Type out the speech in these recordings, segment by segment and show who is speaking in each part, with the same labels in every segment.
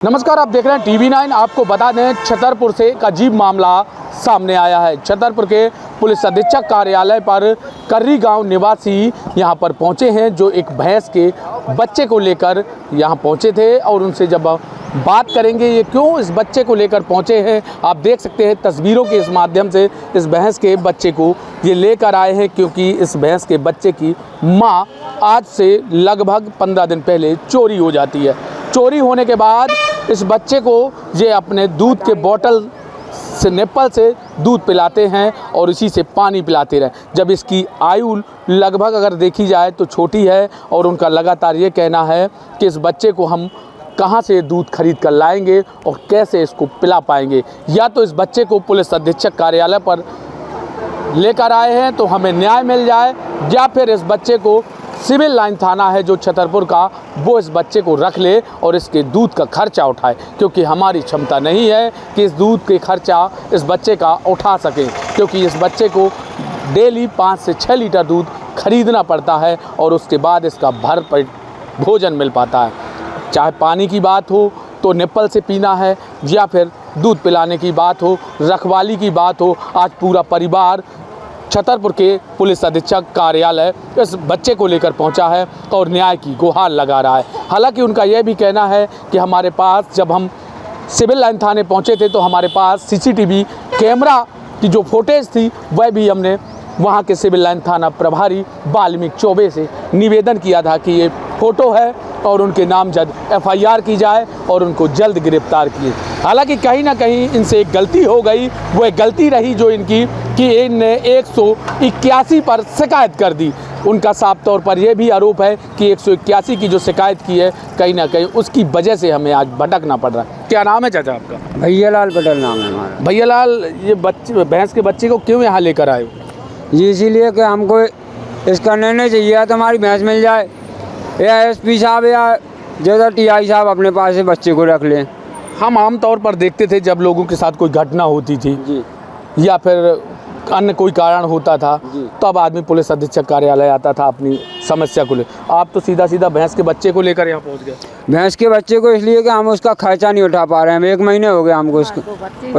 Speaker 1: नमस्कार, आप देख रहे हैं TV9। आपको बता दें, छतरपुर से एक अजीब मामला सामने आया है। छतरपुर के पुलिस अधीक्षक कार्यालय पर कर्री गांव निवासी यहां पर पहुंचे हैं, जो एक भैंस के बच्चे को लेकर यहां पहुंचे थे। और उनसे जब बात करेंगे ये क्यों इस बच्चे को लेकर पहुंचे हैं, आप देख सकते हैं तस्वीरों के इस माध्यम से। इस भैंस के बच्चे को ये लेकर आए हैं क्योंकि इस भैंस के बच्चे की माँ आज से लगभग 15 दिन पहले चोरी हो जाती है। चोरी होने के बाद इस बच्चे को ये अपने दूध के बोतल से निप्पल से दूध पिलाते हैं और इसी से पानी पिलाते रहे। जब इसकी आयु लगभग अगर देखी जाए तो छोटी है और उनका लगातार ये कहना है कि इस बच्चे को हम कहाँ से दूध खरीद कर लाएंगे और कैसे इसको पिला पाएंगे। या तो इस बच्चे को पुलिस अधीक्षक कार्यालय पर लेकर आए हैं तो हमें न्याय मिल जाए, या फिर इस बच्चे को सिविल लाइन थाना है जो छतरपुर का, वो इस बच्चे को रख ले और इसके दूध का खर्चा उठाए, क्योंकि हमारी क्षमता नहीं है कि इस दूध के खर्चा इस बच्चे का उठा सकें, क्योंकि इस बच्चे को डेली 5 से 6 लीटर दूध खरीदना पड़ता है और उसके बाद इसका भरपेट भोजन मिल पाता है। चाहे पानी की बात हो तो निप्पल से पीना है, या फिर दूध पिलाने की बात हो, रखवाली की बात हो। आज पूरा परिवार छतरपुर के पुलिस अधीक्षक कार्यालय इस बच्चे को लेकर पहुंचा है और न्याय की गुहार लगा रहा है। हालांकि उनका यह भी कहना है कि हमारे पास, जब हम सिविल लाइन थाने पहुंचे थे तो हमारे पास CCTV कैमरा की जो फुटेज थी वह भी हमने वहां के सिविल लाइन थाना प्रभारी वाल्मीकि चौबे से निवेदन किया था कि ये फ़ोटो है और उनके नामजद FIR की जाए और उनको जल्द गिरफ्तार किए। हालांकि कहीं ना कहीं इनसे एक गलती हो गई, वो एक गलती रही जो इनकी कि इनने 181 पर शिकायत कर दी। उनका साफ तौर पर यह भी आरोप है कि 181 की जो शिकायत की है, कहीं ना कहीं उसकी वजह से हमें आज भटकना पड़ रहा है। क्या नाम है चाचा आपका?
Speaker 2: भैयालाल पटेल नाम है हमारा।
Speaker 1: भैयालाल, ये बच्चे भैंस के बच्चे को क्यों यहाँ लेकर आए?
Speaker 2: जी इसीलिए कि हमको इसका निर्णय चाहिए या तो हमारी भैंस मिल जाए, या SP साहब या ज़्यादा TI साहब अपने पास से बच्चे को रख लें।
Speaker 1: हम आमतौर पर देखते थे जब लोगों के साथ कोई घटना होती थी
Speaker 2: जी,
Speaker 1: या फिर अन्य कोई कारण होता था, तब आदमी पुलिस अधीक्षक कार्यालय आता था अपनी समस्या को ले। आप तो सीधा सीधा भैंस के बच्चे को लेकर यहाँ पहुँच गए।
Speaker 2: भैंस के बच्चे को इसलिए कि हम उसका खर्चा नहीं उठा पा रहे हैं। 1 महीने हो गए हमको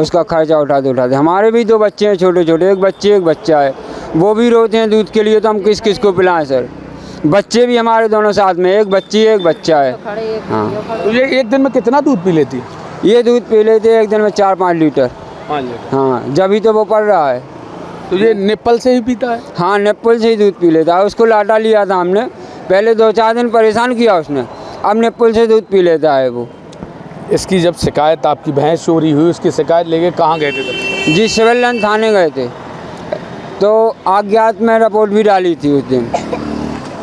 Speaker 2: उसका खर्चा उठाते। हमारे भी 2 बच्चे हैं छोटे छोटे, एक बच्चा है, वो भी रोते हैं दूध के लिए, तो हम किस को पिलाएं सर? बच्चे भी हमारे दोनों साथ में, एक बच्ची एक बच्चा है। हाँ,
Speaker 1: तो ये एक दिन में कितना दूध पी लेती है?
Speaker 2: ये दूध पी लेते हैं एक दिन में 4-5 लीटर। हाँ, जब ही तो वो पड़ रहा है।
Speaker 1: तो ये निप्पल से ही पीता है?
Speaker 2: हाँ, निप्पल से ही दूध पी लेता है। उसको लाटा लिया था हमने, पहले 2-4 दिन परेशान किया उसने, अब निप्पल से दूध पी लेता है वो।
Speaker 1: इसकी जब शिकायत, आपकी भैंस चोरी हुई, उसकी शिकायत लेके कहाँ गए थे तब?
Speaker 2: जी सिविल लाइन थाने गए थे, तो अज्ञात में रिपोर्ट भी डाली थी उस दिन।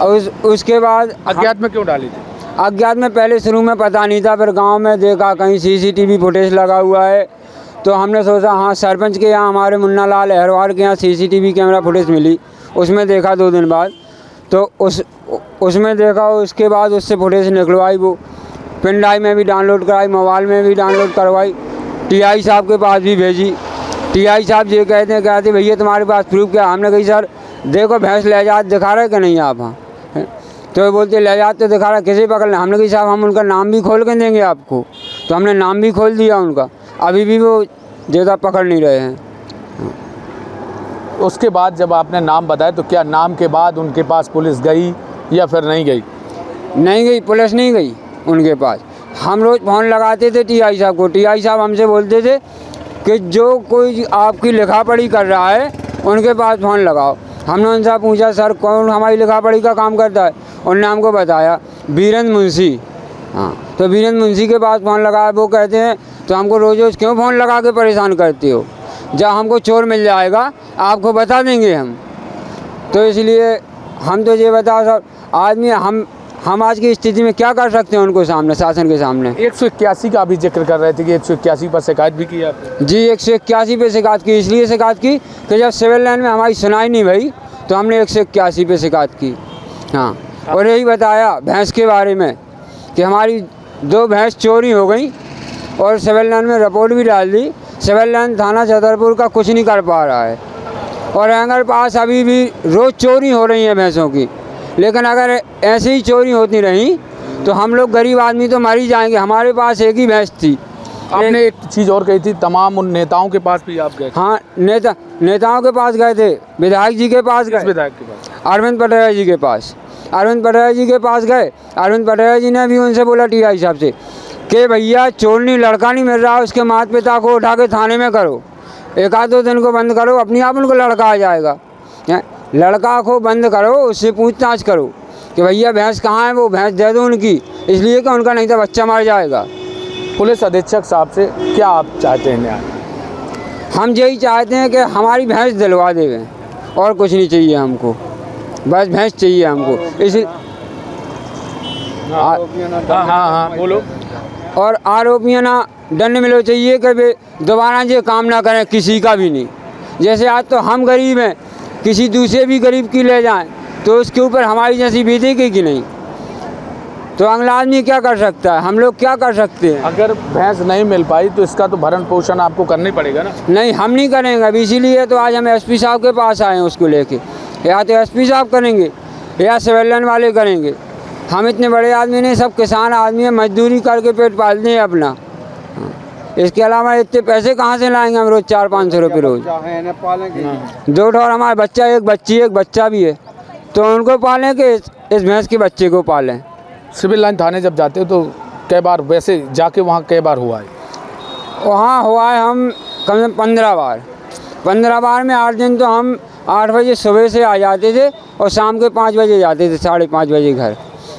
Speaker 2: और उसके बाद
Speaker 1: अज्ञात में क्यों डाली थी?
Speaker 2: अज्ञात में पहले शुरू में पता नहीं था, फिर गांव में देखा कहीं CCTV फुटेज लगा हुआ है, तो हमने सोचा हाँ सरपंच के यहाँ, हमारे मुन्ना लाल अहरवार के यहाँ CCTV कैमरा फुटेज मिली, उसमें देखा 2 दिन बाद, तो उसमें देखा। उसके बाद उससे फुटेज निकलवाई, वो पेन ड्राइव में भी डाउनलोड कराई, मोबाइल में भी डाउनलोड करवाई, TI साहब के पास भी भेजी। TI साहब ये कहते भैया तुम्हारे पास प्रूफ क्या? हमने कही सर देखो भैंस ले जात दिखा रहे कि नहीं आप? हाँ, तो बोलते ले जाते तो दिखा रहा, किसी पकड़ लें? हमने कही साहब हम उनका नाम भी खोल के देंगे आपको, तो हमने नाम भी खोल दिया उनका, अभी भी वो ज़्यादा पकड़ नहीं रहे हैं।
Speaker 1: उसके बाद जब आपने नाम बताया तो क्या नाम के बाद उनके पास पुलिस गई या फिर नहीं गई?
Speaker 2: नहीं गई, पुलिस नहीं गई उनके पास। हम रोज़ फ़ोन लगाते थे TI साहब को, TI साहब हमसे बोलते थे कि जो कोई आपकी लिखा पढ़ी कर रहा है उनके पास फ़ोन लगाओ। हमने उनसे पूछा सर कौन हमारी लिखा पढ़ी का काम करता है? उन्होंने हमको बताया वीरेंद्र मुंशी। हाँ, तो वीरेंद्र मुंशी के पास फ़ोन लगाया, वो कहते हैं तो हमको रोज़ क्यों फ़ोन लगा के परेशान करते हो? जब हमको चोर मिल जाएगा आपको बता देंगे हम। तो इसलिए हम तो ये बताओ सर, आदमी हम आज की स्थिति में क्या कर सकते हैं उनको सामने, शासन के सामने?
Speaker 1: 181 का भी जिक्र कर रहे थे कि 181 पर शिकायत भी की आपने?
Speaker 2: जी 181 पे शिकायत की, इसलिए शिकायत की कि जब सिविल लाइन में हमारी सुनाई नहीं भई तो हमने 181 पे शिकायत की। हाँ, और यही बताया भैंस के बारे में कि हमारी 2 भैंस चोरी हो गई और सिविल लाइन में रिपोर्ट भी डाल दी। सिविल लाइन थाना छतरपुर का कुछ नहीं कर पा रहा है, और हमारे पास अभी भी रोज़ चोरी हो रही है भैंसों की। लेकिन अगर ऐसे ही चोरी होती रही तो हम लोग गरीब आदमी तो मर ही जाएंगे। हमारे पास एक ही भैंस थी।
Speaker 1: आपने एक चीज़ और कही थी, तमाम उन नेताओं के पास भी आप गए?
Speaker 2: हाँ, नेताओं के पास गए थे, विधायक जी के पास गए,
Speaker 1: विधायक के पास,
Speaker 2: अरविंद पटेल जी के पास, अरविंद पटेल जी के पास गए। अरविंद पटेल जी ने भी उनसे बोला टीआई साहब से कि भैया चोर नहीं, लड़का नहीं मिल रहा, उसके माता पिता को उठा के थाने में करो, एक आध 2 दिन को बंद करो, अपने आप उनको लड़का आ जाएगा। लड़का को बंद करो, उससे पूछताछ करो कि भैया भैंस कहाँ है, वो भैंस दे दो उनकी, इसलिए कि उनका नहीं तो बच्चा मर जाएगा।
Speaker 1: पुलिस अधीक्षक साहब से क्या आप चाहते हैं न्याय?
Speaker 2: हम यही चाहते हैं कि हमारी भैंस दिलवा देवें, और कुछ नहीं चाहिए हमको, बस भैंस चाहिए हमको। इसी
Speaker 1: हाँ बोलो।
Speaker 2: और आरोपियों ना दंड मिलो चाहिए कि वे दोबारा ये काम ना करें, किसी का भी नहीं। जैसे आज तो हम गरीब हैं, किसी दूसरे भी गरीब की ले जाएं तो उसके ऊपर हमारी जैसी बीतेगी कि नहीं? तो अगला आदमी क्या कर सकता है, हम लोग क्या कर सकते हैं?
Speaker 1: अगर भैंस नहीं मिल पाई तो इसका तो भरण पोषण आपको करना ही पड़ेगा ना?
Speaker 2: नहीं, हम नहीं करेंगे अब, इसीलिए तो आज हम एसपी साहब के पास आए हैं उसको लेके। या तो एसपी साहब करेंगे या सिविल लाइन वाले करेंगे। हम इतने बड़े आदमी नहीं, सब किसान आदमी हैं, मजदूरी करके पेट पालते हैं अपना। इसके अलावा इतने पैसे कहाँ से लाएंगे हम रोज़ 400-500 रुपये रोज़? 2 ठोर हमारे बच्चा, एक बच्ची, एक बच्चा भी है, तो उनको पालें कि इस भैंस के बच्चे को पालें?
Speaker 1: सिविल लाइन थाने जब जाते हो तो कई बार वैसे जाके वहाँ कई बार हुआ है?
Speaker 2: वहाँ हुआ है हम कम से कम 15 बार। 15 बार में 8 दिन तो हम 8 बजे सुबह से आ जाते थे और शाम के 5 बजे जाते थे, 5:30 बजे घर।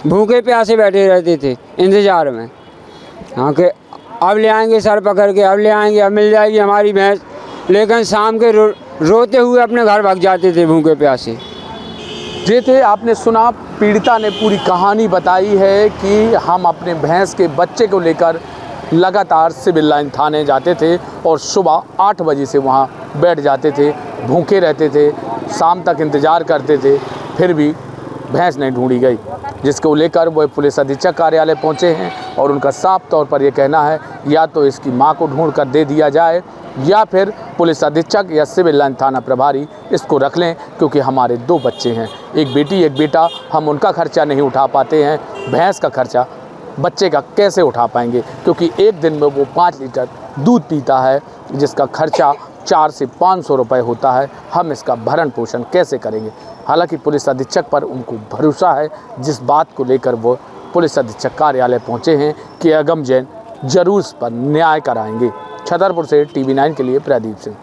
Speaker 2: भूखे प्यासे बैठे रहते थे इंतज़ार में, हाँ कि अब ले आएंगे सर पकड़ के, अब ले आएंगे, अब मिल जाएगी हमारी भैंस। लेकिन शाम के रोते हुए अपने घर भाग जाते थे भूखे प्यासे।
Speaker 1: ये थे, आपने सुना, पीड़िता ने पूरी कहानी बताई है कि हम अपने भैंस के बच्चे को लेकर लगातार सिविल लाइन थाने जाते थे और सुबह 8 बजे से वहाँ बैठ जाते थे, भूखे रहते थे, शाम तक इंतज़ार करते थे, फिर भी भैंस नहीं ढूंढी गई, जिसको लेकर वो पुलिस अधीक्षक कार्यालय पहुँचे हैं और उनका साफ तौर पर यह कहना है या तो इसकी मां को ढूंढ कर दे दिया जाए या फिर पुलिस अधीक्षक या सिविल लाइन थाना प्रभारी इसको रख लें, क्योंकि हमारे 2 बच्चे हैं, एक बेटी एक बेटा, हम उनका खर्चा नहीं उठा पाते हैं, भैंस का खर्चा बच्चे का कैसे उठा पाएंगे? क्योंकि एक दिन में वो 5 लीटर दूध पीता है, जिसका खर्चा 400 से 500 रुपये होता है, हम इसका भरण पोषण कैसे करेंगे? हालांकि पुलिस अधीक्षक पर उनको भरोसा है, जिस बात को लेकर वो पुलिस अधीक्षक कार्यालय पहुंचे हैं कि अगम जैन जरूर इस पर न्याय कराएंगे। छतरपुर से TV9 के लिए प्रदीप सिंह।